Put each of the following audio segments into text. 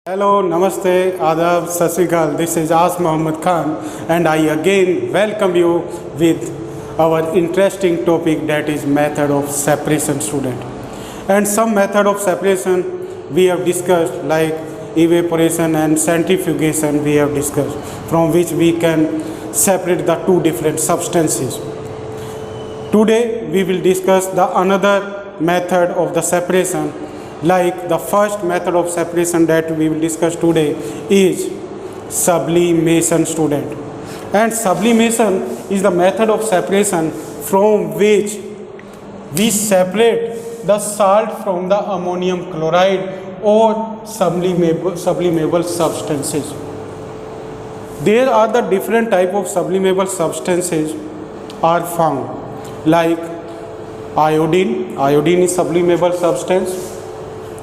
Hello, Namaste, Adab, Sat Sri Akal. This is As Muhammad Khan, and I again welcome you with our interesting topic, that is method of separation, student. And some method of separation we have discussed, like evaporation and centrifugation we have discussed, from which we can separate the two different substances. Today we will discuss the another method of the separation. Like the first method of separation that we will discuss today is sublimation, student. And sublimation is the method of separation from which we separate the salt from the ammonium chloride or sublimable substances. There are the different type of sublimable substances are found, like iodine is sublimable substance.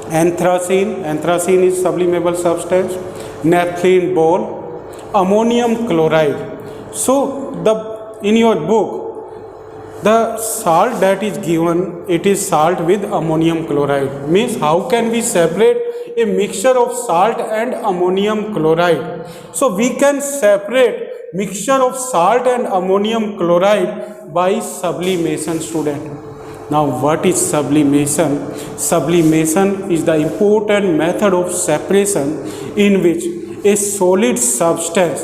Anthracene is sublimable substance. Naphthalene ball, ammonium chloride. So in your book, the salt that is given, it is salt with ammonium chloride. Means how can we separate a mixture of salt and ammonium chloride? So we can separate mixture of salt and ammonium chloride by sublimation, student. Now, what is sublimation? Sublimation is the important method of separation in which a solid substance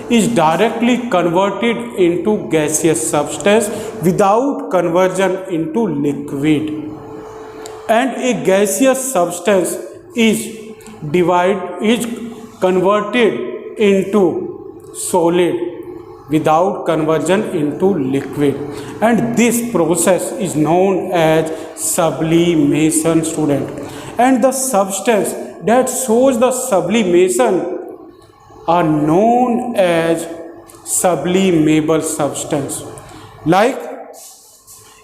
is directly converted into gaseous substance without conversion into liquid, and a gaseous substance is converted into solid without conversion into liquid, and this process is known as sublimation, student. And the substance that shows the sublimation are known as sublimable substance. Like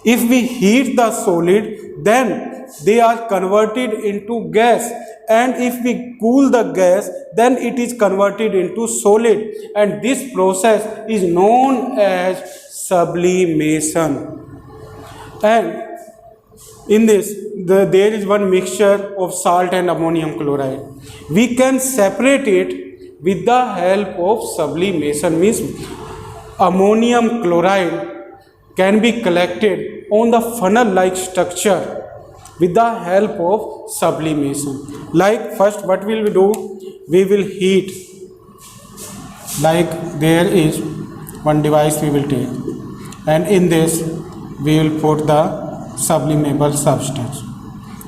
if we heat the solid, then they are converted into gas, and if we cool the gas, then it is converted into solid, and this process is known as sublimation. And in this there is one mixture of salt and ammonium chloride. We can separate it with the help of sublimation. Means ammonium chloride can be collected on the funnel like structure with the help of sublimation. Like first what will we do? We will heat, like there is one device we will take, and in this we will put the sublimable substance.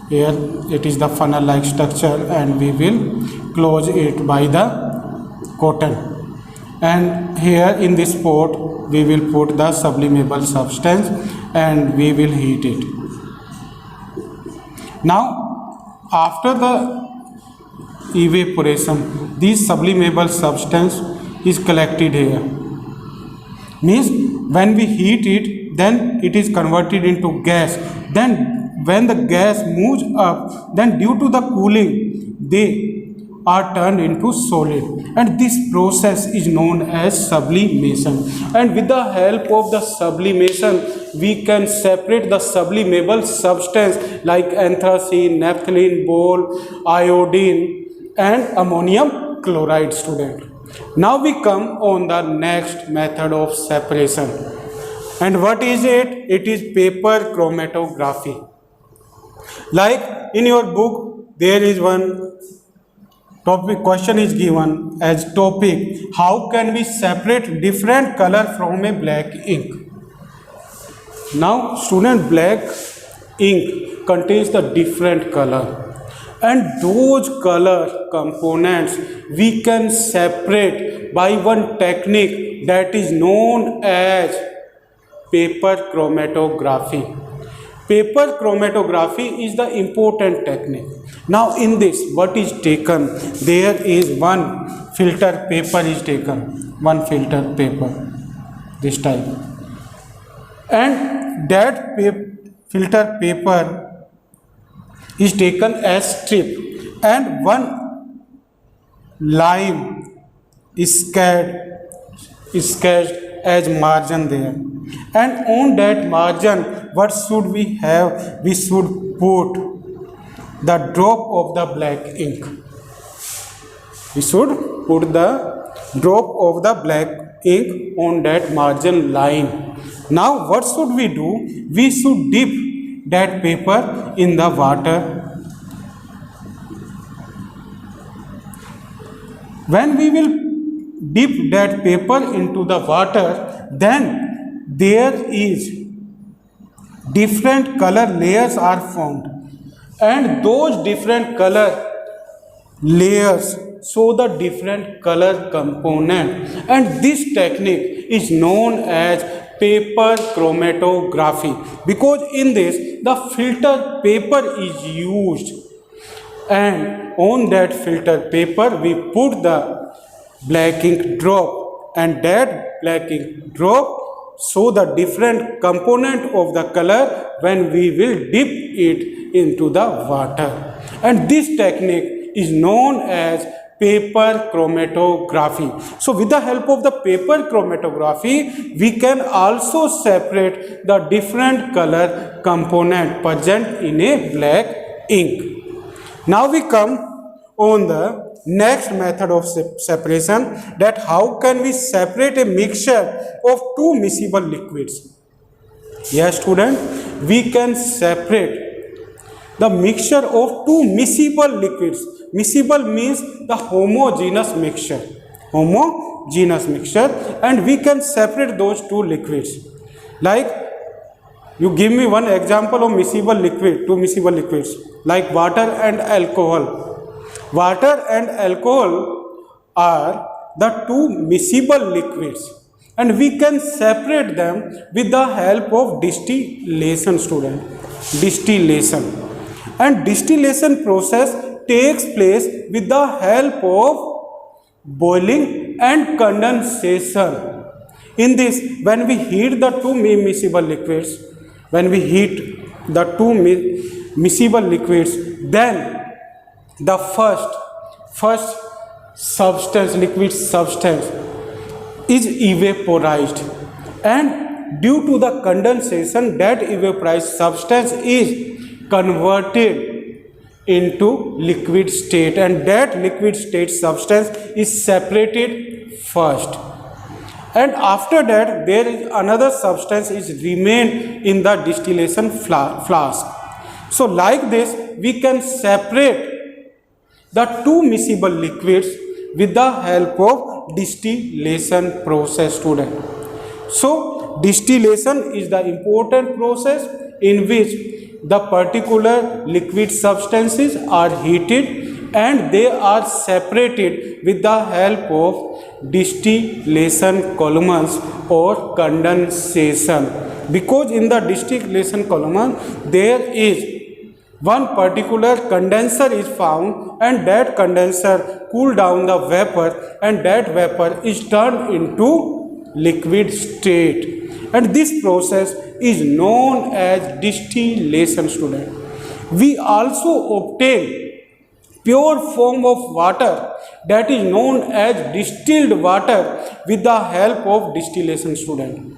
Here it is the funnel like structure, and we will close it by the cotton, and here in this pot we will put the sublimable substance and we will heat it. Now after the evaporation, this sublimable substance is collected here. Means when we heat it, then it is converted into gas. Then when the gas moves up, then due to the cooling, they are turned into solid, and this process is known as sublimation. And with the help of the sublimation, we can separate the sublimable substance like anthracene, naphthalene ball, iodine and ammonium chloride, student. Now we come on the next method of separation. And what is it? It is paper chromatography. Like in your book, there is one topic, question is given as topic, how can we separate different color from a black ink? Now student, black ink contains the different color, and those color components we can separate by one technique that is known as paper chromatography. Paper chromatography is the important technique. Now in this, what is taken? There is one filter paper is taken, one filter paper, this type, and that filter paper is taken as strip, and one line is sketched as margin there, and on that margin what should we have? We should put the drop of the black ink. We should put the drop of the black ink on that margin line. Now what should we do? We should dip that paper in the water. When we will dip that paper into the water, then there is different color layers are formed, and those different color layers show the different color component, and this technique is known as paper chromatography, because in this the filter paper is used, and on that filter paper we put the black ink drop, and that black ink drop show the different component of the color when we will dip it into the water, and this technique is known as paper chromatography. So with the help of the paper chromatography, we can also separate the different color component present in a black ink. Now we come on the next method of separation, that how can we separate a mixture of two miscible liquids. Yes student, we can separate the mixture of two miscible liquids. Miscible means the homogeneous mixture. Homogeneous mixture, and we can separate those two liquids. Like, you give me one example of miscible liquid, two miscible liquids, like water and alcohol. Water and alcohol are the two miscible liquids, and we can separate them with the help of distillation, student. Distillation. And distillation process takes place with the help of boiling and condensation. In this, when we heat the two miscible liquids, then the first substance, liquid substance, is evaporized, and due to the condensation, that evaporized substance is converted into liquid state, and that liquid state substance is separated first, and after that there is another substance is remained in the distillation flask. So like this we can separate the two miscible liquids with the help of distillation process, student. So distillation is the important process in which the particular liquid substances are heated and they are separated with the help of distillation columns or condensation, because in the distillation column there is one particular condenser is found, and that condenser cool down the vapor, and that vapor is turned into liquid state, and this process is known as distillation, student. We also obtain pure form of water, that is known as distilled water, with the help of distillation, student.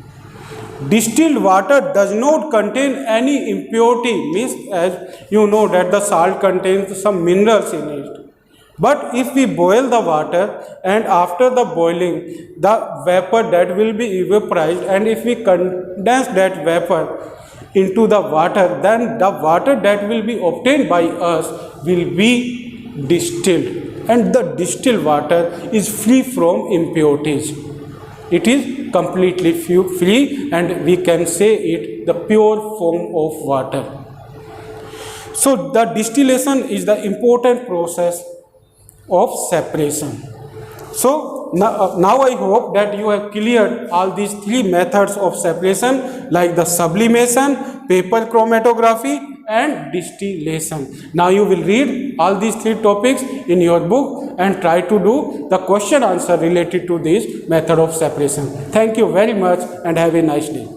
Distilled water does not contain any impurity, means as you know that the salt contains some minerals in it. But if we boil the water, and after the boiling the vapor that will be evaporized, and if we condense that vapor into the water, then the water that will be obtained by us will be distilled, and the distilled water is free from impurities. It is completely free, and we can say it the pure form of water. So the distillation is the important process of separation. So now I hope that you have cleared all these three methods of separation, like the sublimation, paper chromatography, and distillation. Now you will read all these three topics in your book and try to do the question answer related to this method of separation. Thank you very much and have a nice day.